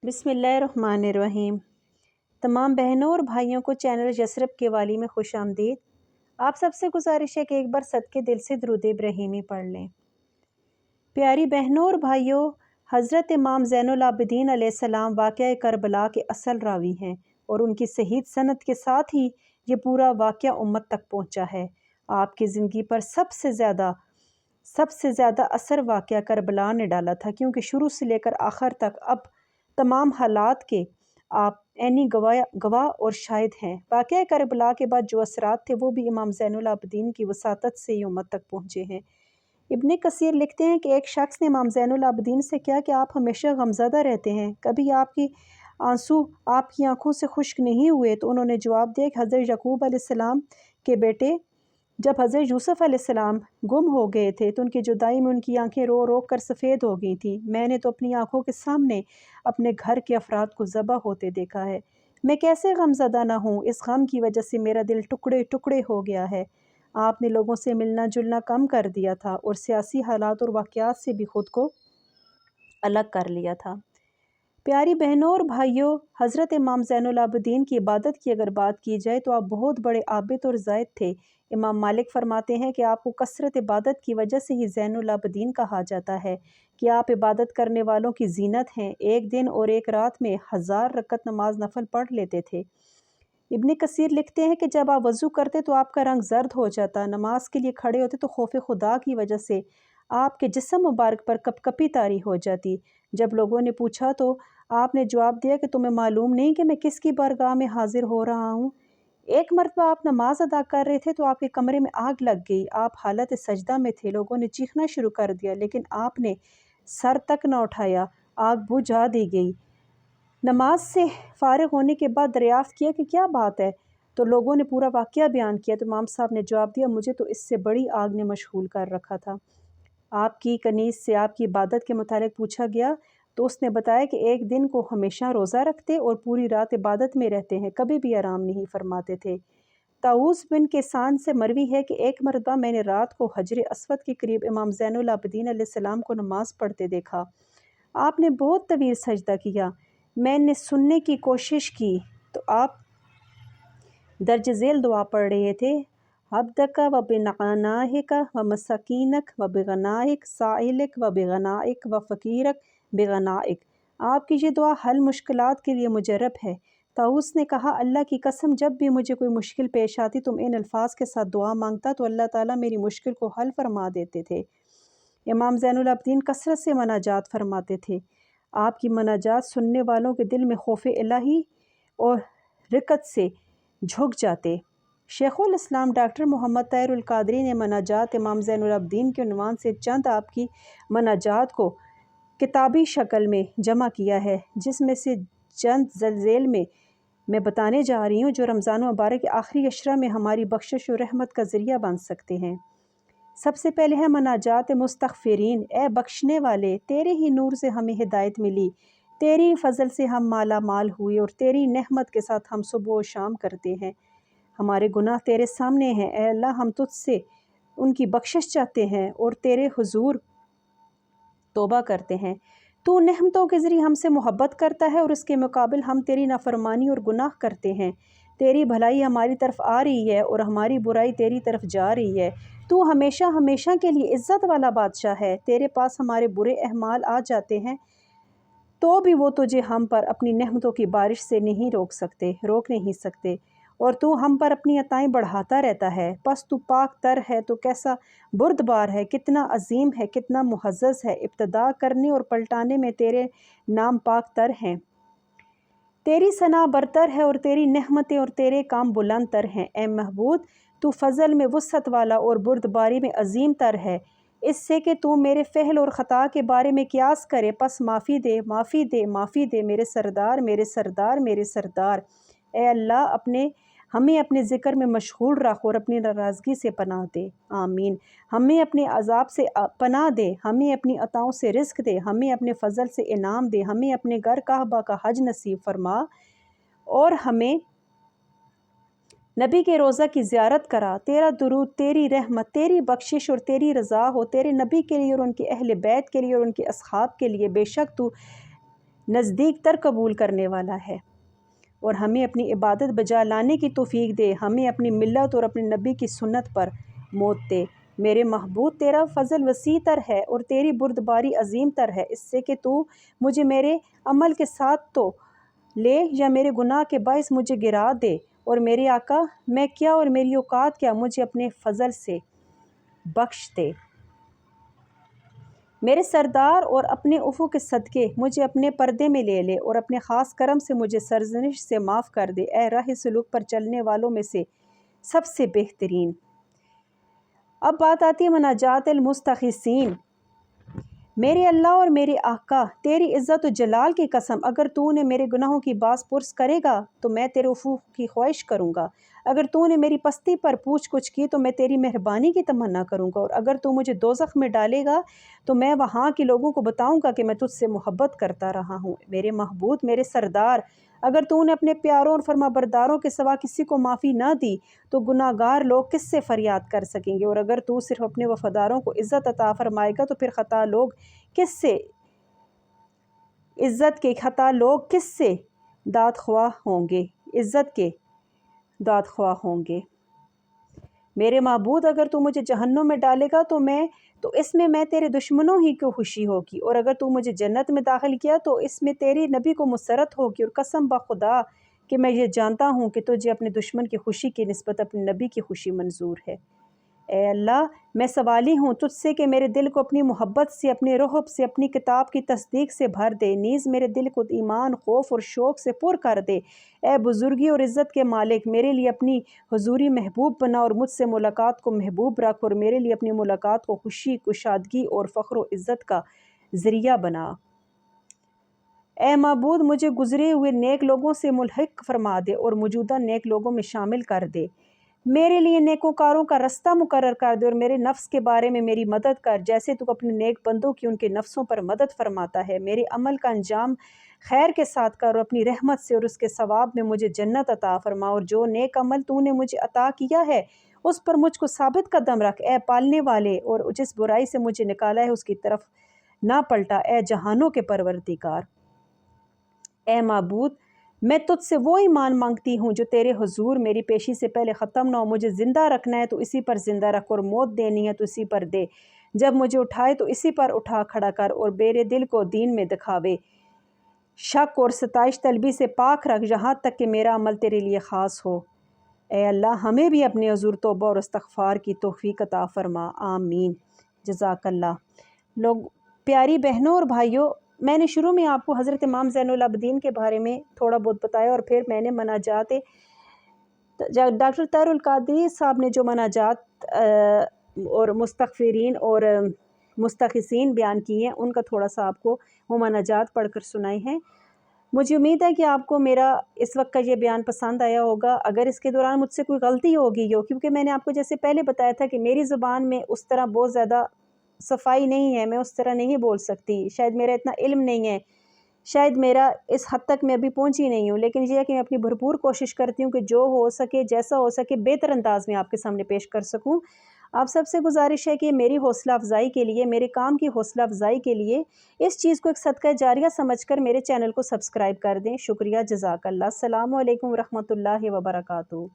بسم اللہ الرحمن الرحیم۔ تمام بہنوں اور بھائیوں کو چینل یثرب کے والی میں خوش آمدید۔ آپ سب سے گزارش ہے کہ ایک بار صدقے دل سے درود ابراہیمی پڑھ لیں۔ پیاری بہنوں اور بھائیوں، حضرت امام زین العابدین علیہ السلام واقعہ کربلا کے اصل راوی ہیں اور ان کی صحیح سند کے ساتھ ہی یہ پورا واقعہ امت تک پہنچا ہے۔ آپ کی زندگی پر سب سے زیادہ اثر واقعہ کربلا نے ڈالا تھا، کیونکہ شروع سے لے کر آخر تک اب تمام حالات کے آپ عینی گواہ اور شاہد ہیں۔ واقعہ کربلا کے بعد جو اثرات تھے وہ بھی امام زین العابدین کی وساطت سے ہی امت تک پہنچے ہیں۔ ابن کثیر لکھتے ہیں کہ ایک شخص نے امام زین العابدین سے کہا کہ آپ ہمیشہ غمزدہ رہتے ہیں، کبھی آپ کی آنسو آپ کی آنکھوں سے خشک نہیں ہوئے؟ تو انہوں نے جواب دیا کہ حضرت یعقوب علیہ السلام کے بیٹے جب حضرت یوسف علیہ السلام گم ہو گئے تھے تو ان کی جدائی میں ان کی آنکھیں رو رو کر سفید ہو گئی تھیں۔ میں نے تو اپنی آنکھوں کے سامنے اپنے گھر کے افراد کو ذبح ہوتے دیکھا ہے، میں کیسے غمزدہ نہ ہوں؟ اس غم کی وجہ سے میرا دل ٹکڑے ٹکڑے ہو گیا ہے۔ آپ نے لوگوں سے ملنا جلنا کم کر دیا تھا اور سیاسی حالات اور واقعات سے بھی خود کو الگ کر لیا تھا۔ پیاری بہنوں اور بھائیوں، حضرت امام زین العابدین کی عبادت کی اگر بات کی جائے تو آپ بہت بڑے عابد اور زاہد تھے۔ امام مالک فرماتے ہیں کہ آپ کو کثرت عبادت کی وجہ سے ہی زین العابدین کہا جاتا ہے کہ آپ عبادت کرنے والوں کی زینت ہیں۔ ایک دن اور ایک رات میں 1000 رکعت نماز نفل پڑھ لیتے تھے۔ ابن کثیر لکھتے ہیں کہ جب آپ وضو کرتے تو آپ کا رنگ زرد ہو جاتا، نماز کے لیے کھڑے ہوتے تو خوف خدا کی وجہ سے آپ کے جسم مبارک پر کپ کپی طاری ہو جاتی۔ جب لوگوں نے پوچھا تو آپ نے جواب دیا کہ تمہیں معلوم نہیں کہ میں کس کی بارگاہ میں حاضر ہو رہا ہوں؟ ایک مرتبہ آپ نماز ادا کر رہے تھے تو آپ کے کمرے میں آگ لگ گئی، آپ حالت سجدہ میں تھے، لوگوں نے چیخنا شروع کر دیا لیکن آپ نے سر تک نہ اٹھایا، آگ بجھا دی گئی۔ نماز سے فارغ ہونے کے بعد دریافت کیا کہ کیا بات ہے؟ تو لوگوں نے پورا واقعہ بیان کیا تو امام صاحب نے جواب دیا، مجھے تو اس سے بڑی آگ نے مشغول کر رکھا تھا۔ آپ کی کنیز سے آپ کی عبادت کے متعلق پوچھا گیا تو اس نے بتایا کہ ایک دن کو ہمیشہ روزہ رکھتے اور پوری رات عبادت میں رہتے ہیں، کبھی بھی آرام نہیں فرماتے تھے۔ طاؤس بن کیسان سے مروی ہے کہ ایک مرتبہ میں نے رات کو حجر اسود کے قریب امام زین العابدین علیہ السلام کو نماز پڑھتے دیکھا۔ آپ نے بہت طویل سجدہ کیا، میں نے سننے کی کوشش کی تو آپ درج ذیل دعا پڑھ رہے تھے، عبدک و بغنائک و مساکینک و بغنائک سائلک و بغنائک و فقیرک بغنائک۔ آپ کی یہ دعا حل مشکلات کے لیے مجرب ہے۔ طاؤس نے کہا، اللہ کی قسم جب بھی مجھے کوئی مشکل پیش آتی تم ان الفاظ کے ساتھ دعا مانگتا تو اللہ تعالیٰ میری مشکل کو حل فرما دیتے تھے۔ امام زین العابدین کثرت سے مناجات فرماتے تھے، آپ کی مناجات سننے والوں کے دل میں خوف الہی اور رقت سے جھک جاتے۔ شیخ الاسلام ڈاکٹر محمد طاہر القادری نے مناجات امام زین العابدین کے عنوان سے چند آپ کی مناجات کو کتابی شکل میں جمع کیا ہے، جس میں سے چند ذیل میں بتانے جا رہی ہوں جو رمضان مبارک کے آخری عشرہ میں ہماری بخشش و رحمت کا ذریعہ بن سکتے ہیں۔ سب سے پہلے ہے مناجات مستغفرین۔ اے بخشنے والے، تیرے ہی نور سے ہمیں ہدایت ملی، تیری فضل سے ہم مالا مال ہوئے اور تیری نعمت کے ساتھ ہم صبح و شام کرتے ہیں۔ ہمارے گناہ تیرے سامنے ہیں، اے اللہ ہم تجھ سے ان کی بخشش چاہتے ہیں اور تیرے حضور توبہ کرتے ہیں۔ تو نعمتوں کے ذریعے ہم سے محبت کرتا ہے اور اس کے مقابل ہم تیری نافرمانی اور گناہ کرتے ہیں۔ تیری بھلائی ہماری طرف آ رہی ہے اور ہماری برائی تیری طرف جا رہی ہے۔ تو ہمیشہ ہمیشہ کے لیے عزت والا بادشاہ ہے، تیرے پاس ہمارے برے اعمال آ جاتے ہیں تو بھی وہ تجھے ہم پر اپنی نعمتوں کی بارش سے روک نہیں سکتے اور تو ہم پر اپنی عطائیں بڑھاتا رہتا ہے۔ پس تو پاک تر ہے تو کیسا بردبار ہے، کتنا عظیم ہے، کتنا معزز ہے، ابتدا کرنے اور پلٹانے میں تیرے نام پاک تر ہیں، تیری ثنا برتر ہے اور تیری نعمتیں اور تیرے کام بلند تر ہیں۔ اے محبوب، تو فضل میں وسعت والا اور بردباری میں عظیم تر ہے، اس سے کہ تو میرے فعل اور خطا کے بارے میں قیاس کرے، پس معافی دے معافی دے معافی دے میرے سردار میرے سردار میرے سردار۔ اے اللہ ہمیں اپنے ذکر میں مشغول رکھ اور اپنی ناراضگی سے پناہ دے، آمین۔ ہمیں اپنے عذاب سے پناہ دے، ہمیں اپنی عطاؤں سے رزق دے، ہمیں اپنے فضل سے انعام دے، ہمیں اپنے گھر کعبہ کا حج نصیب فرما اور ہمیں نبی کے روضہ کی زیارت کرا۔ تیرا درود، تیری رحمت، تیری بخشش اور تیری رضا ہو تیرے نبی کے لیے اور ان کے اہل بیت کے لیے اور ان کے اصحاب کے لیے۔ بے شک تو نزدیک تر قبول کرنے والا ہے، اور ہمیں اپنی عبادت بجا لانے کی توفیق دے، ہمیں اپنی ملت اور اپنے نبی کی سنت پر موت دے۔ میرے محبوب، تیرا فضل وسیع تر ہے اور تیری بردباری عظیم تر ہے اس سے کہ تو مجھے میرے عمل کے ساتھ تو لے یا میرے گناہ کے باعث مجھے گرا دے، اور میرے آقا میں کیا اور میری اوقات کیا، مجھے اپنے فضل سے بخش دے۔ میرے سردار اور اپنے عفو کے صدقے مجھے اپنے پردے میں لے لے، اور اپنے خاص کرم سے مجھے سرزنش سے معاف کر دے، اے راہ سلوک پر چلنے والوں میں سے سب سے بہترین۔ اب بات آتی ہے مناجات المستغیثین۔ میرے اللہ اور میرے آقا، تیری عزت و جلال کی قسم، اگر تو نے میرے گناہوں کی باز پرس کرے گا تو میں تیرے عفو کی خواہش کروں گا، اگر تو نے میری پستی پر پوچھ گچھ کی تو میں تیری مہربانی کی تمنا کروں گا، اور اگر تو مجھے دوزخ میں ڈالے گا تو میں وہاں کے لوگوں کو بتاؤں گا کہ میں تجھ سے محبت کرتا رہا ہوں۔ میرے محبوب، میرے سردار، اگر تو نے اپنے پیاروں اور فرما برداروں کے سوا کسی کو معافی نہ دی تو گناہ گار لوگ کس سے فریاد کر سکیں گے، اور اگر تو صرف اپنے وفاداروں کو عزت عطا فرمائے گا تو پھر خطا لوگ کس سے داد خواہ ہوں گے، عزت کے داد خواہ ہوں گے۔ میرے معبود، اگر تو مجھے جہنم میں ڈالے گا تو اس میں تیرے دشمنوں ہی کو خوشی ہوگی، اور اگر تو مجھے جنت میں داخل کیا تو اس میں تیرے نبی کو مسرت ہوگی، اور قسم بخدا کہ میں یہ جانتا ہوں کہ تجھے اپنے دشمن کی خوشی کی نسبت اپنے نبی کی خوشی منظور ہے۔ اے اللہ، میں سوالی ہوں تجھ سے کہ میرے دل کو اپنی محبت سے، اپنے رحب سے، اپنی کتاب کی تصدیق سے بھر دے، نیز میرے دل کو ایمان، خوف اور شوق سے پر کر دے۔ اے بزرگی اور عزت کے مالک، میرے لیے اپنی حضوری محبوب بنا اور مجھ سے ملاقات کو محبوب رکھ، اور میرے لیے اپنی ملاقات کو خوشی، کشادگی اور فخر و عزت کا ذریعہ بنا۔ اے معبود، مجھے گزرے ہوئے نیک لوگوں سے ملحق فرما دے اور موجودہ نیک لوگوں میں شامل کر دے۔ میرے لیے نیکوکاروں کا رستہ مقرر کر دے، اور میرے نفس کے بارے میں میری مدد کر، جیسے تو اپنے نیک بندوں کی ان کے نفسوں پر مدد فرماتا ہے۔ میرے عمل کا انجام خیر کے ساتھ کر، اور اپنی رحمت سے اور اس کے ثواب میں مجھے جنت عطا فرما، اور جو نیک عمل تو نے مجھے عطا کیا ہے اس پر مجھ کو ثابت قدم رکھ، اے پالنے والے، اور جس برائی سے مجھے نکالا ہے اس کی طرف نہ پلٹا، اے جہانوں کے پروردگار۔ اے معبود، میں تجھ سے وہ ایمان مانگتی ہوں جو تیرے حضور میری پیشی سے پہلے ختم نہ ہو۔ مجھے زندہ رکھنا ہے تو اسی پر زندہ رکھ، اور موت دینی ہے تو اسی پر دے، جب مجھے اٹھائے تو اسی پر اٹھا کھڑا کر، اور میرے دل کو دین میں دکھاوے شک اور ستائش طلبی سے پاک رکھ، یہاں تک کہ میرا عمل تیرے لیے خاص ہو۔ اے اللہ، ہمیں بھی اپنے حضور توبہ اور استغفار کی توفیق عطا فرما، آمین۔ جزاک اللہ۔ پیاری بہنوں اور بھائیوں، میں نے شروع میں آپ کو حضرت امام زین العابدین کے بارے میں تھوڑا بہت بتایا، اور پھر میں نے مناجات ڈاکٹر طاہر القادری صاحب نے جو مناجات اور مستغفرین اور مستغیثین بیان کی ہیں ان کا تھوڑا سا آپ کو وہ مناجات پڑھ کر سنائے ہیں۔ مجھے امید ہے کہ آپ کو میرا اس وقت کا یہ بیان پسند آیا ہوگا۔ اگر اس کے دوران مجھ سے کوئی غلطی ہوگی کیونکہ میں نے آپ کو جیسے پہلے بتایا تھا کہ میری زبان میں اس طرح بہت زیادہ صفائی نہیں ہے، میں اس طرح نہیں بول سکتی، شاید میرا اتنا علم نہیں ہے، شاید میرا اس حد تک میں ابھی پہنچی نہیں ہوں، لیکن یہ ہے کہ میں اپنی بھرپور کوشش کرتی ہوں کہ جو ہو سکے، جیسا ہو سکے، بہتر انداز میں آپ کے سامنے پیش کر سکوں۔ آپ سب سے گزارش ہے کہ میری حوصلہ افزائی کے لیے، میرے کام کی حوصلہ افزائی کے لیے اس چیز کو ایک صدقہ جاریہ سمجھ کر میرے چینل کو سبسکرائب کر دیں۔ شکریہ، جزاک اللہ۔ السلام علیکم ورحمۃ اللہ وبرکاتہ۔